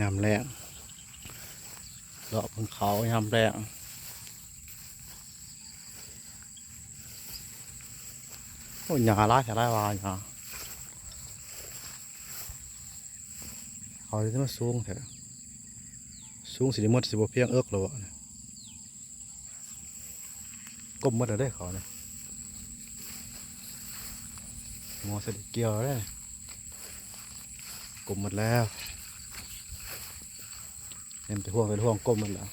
ยามแรงเลาะบนเขายามแรงโอ้ยหญ้าร้ายแค่ไรวะหญ้าเขาที่มันสูงแท้สูงสิมดสิบเพียงเอิกหรอวะก้มมดเลยเขาเนี่ยมอเสด็จเกี่ยวเลยก้มหมดแล้วเห็นแต่ห่วงเป็นห่วงก้มหมดแล้ว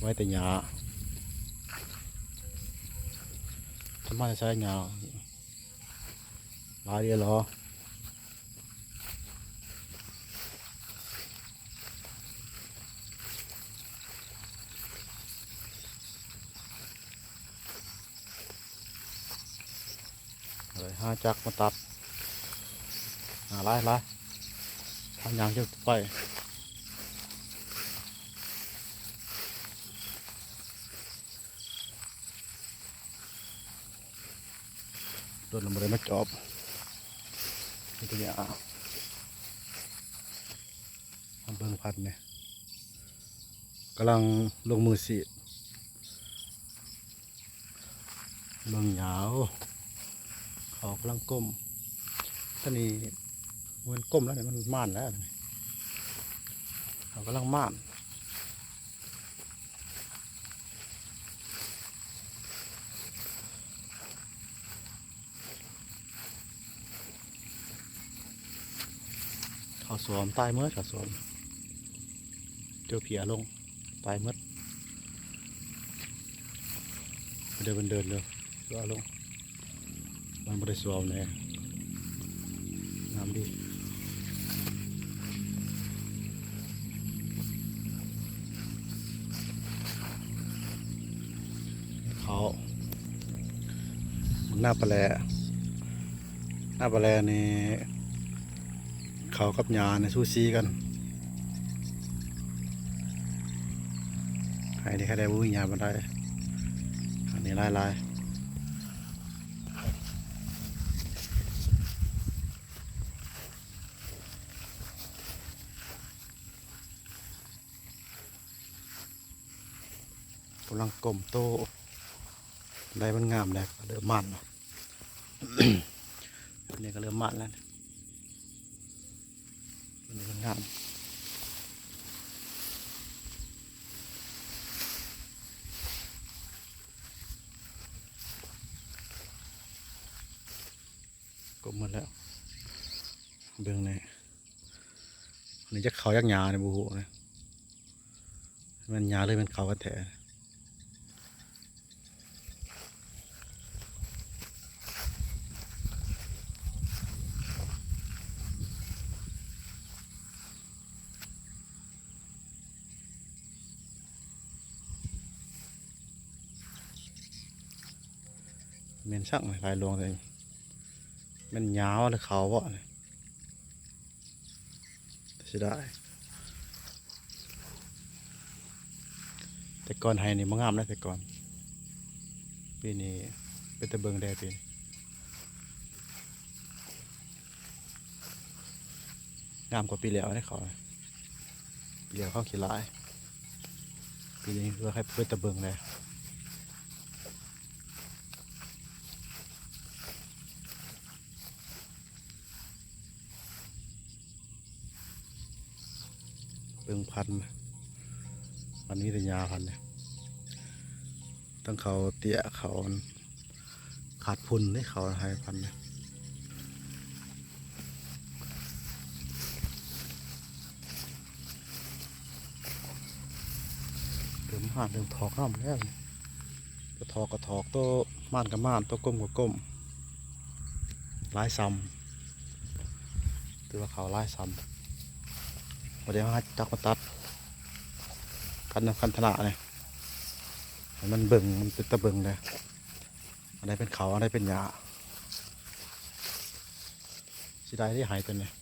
ไว้แต่หญ้าทำไมจะใช้หญ้าหลายเดียวเหรอเลยห้าจักมาตัดไล่ทำยางเชือกไปโดนลงมาเลยมาจอบนี่ตัวเนี้ยทำเบิ่งพัดเนี่ยกำลังลงมือสีดเบิ่งหยาวเขากำลังก้มท่านี้มันก้มแล้วเนี่ยมันม่านแล้วเขากำลังม่านเขาสวมตายเมื่อเขาสวมเจ้าเพียลงตายเมื่อเดินเดินเลยก็ลงมันไม่ได้สวมเลยน้ำดีเขาหน้าปลาแหนี่เขากับหญ้าในซูซีกันใครได้วุ้ยหญ้าบันไดอันนี้ลายกำลังกลมโตได้มันงามเลยเริ่มมัน นี่ก็เริ่มมันแล้วนี่มันงามกลมหมดแล้วเบื้องในนี่จะเขายักหญ้าในบูหูนะมันหญ้าเลยมันเขากันแท้เมนช่างลายลวงเลยมันยาวเลยเขาวะใช่ได้แต่ก่อนไฮนี่มันงามนะแต่ก่อนปีนี้เป็นตะเบิงแดดปีงามกว่าปีแล้วนี่เขาปีแล้วเขาขี้ร้ายปีนี้เพื่อให้เป็นตะเบิงเลยเบิงพันวันนี้แต่ยาพันเนี่ยตั้งเขาเตี้ยเขาขาดพุนให้เขาให้พันเนี่ยเริ่มห่านเริ่มถอกน้ำแล้วก็ถอกตัวม่านกับม่านตัวก้มกับก้มลายซ้ำตัวเขาลายซ้ำวันเดียวให้จักมาตัดคันธนาเนี่ยมันเบิ่งมันเป็นตะเบิ่งเลยอะไรเป็นเขาอะไรเป็นหญ้าสิได้ที่หายตัวเนี่ย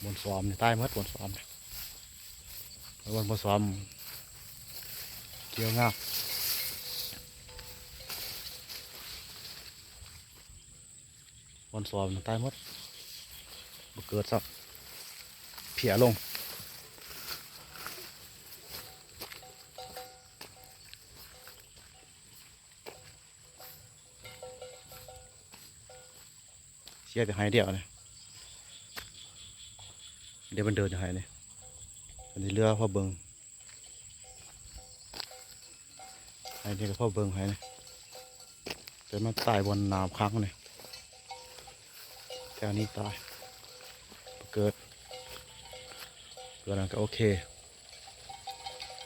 บนซ้อมเนี่ยใต้เมื่อบนซ้อมเนี่ย วันผสมเกี่ยวงาวันสอบตายหมดบ่เกิดสักเพียลงเสียแต่หายเดียวเนี่ยเดี๋ยวมันเดินจะหายเนี่ยอันนี้เรือพ่อเบิงหายเดียวกับพ่อเบิงหายเนี่ยแต่มันตายบนน้ำค้างเนี่ยแต่อันนี้ตายบ่เกิดนั้นก็โอเค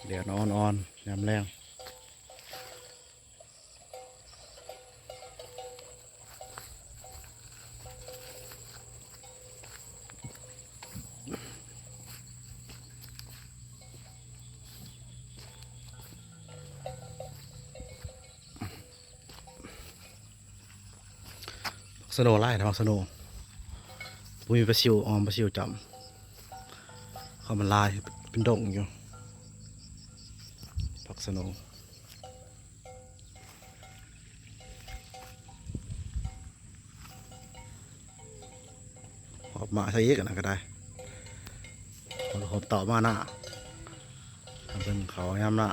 เดี๋ยวนอนอ่อนยามแรงสโนว์ไล่ทำสโนว์ปุ้ยปลาซิวออมปลาซิวจำเขามันลายเป็นดงอยู่ผักสโนว์หอบมาใช้เยอะกันนะก็ได้หอบต่อมาหน้าทำเป็นเขายามหน้า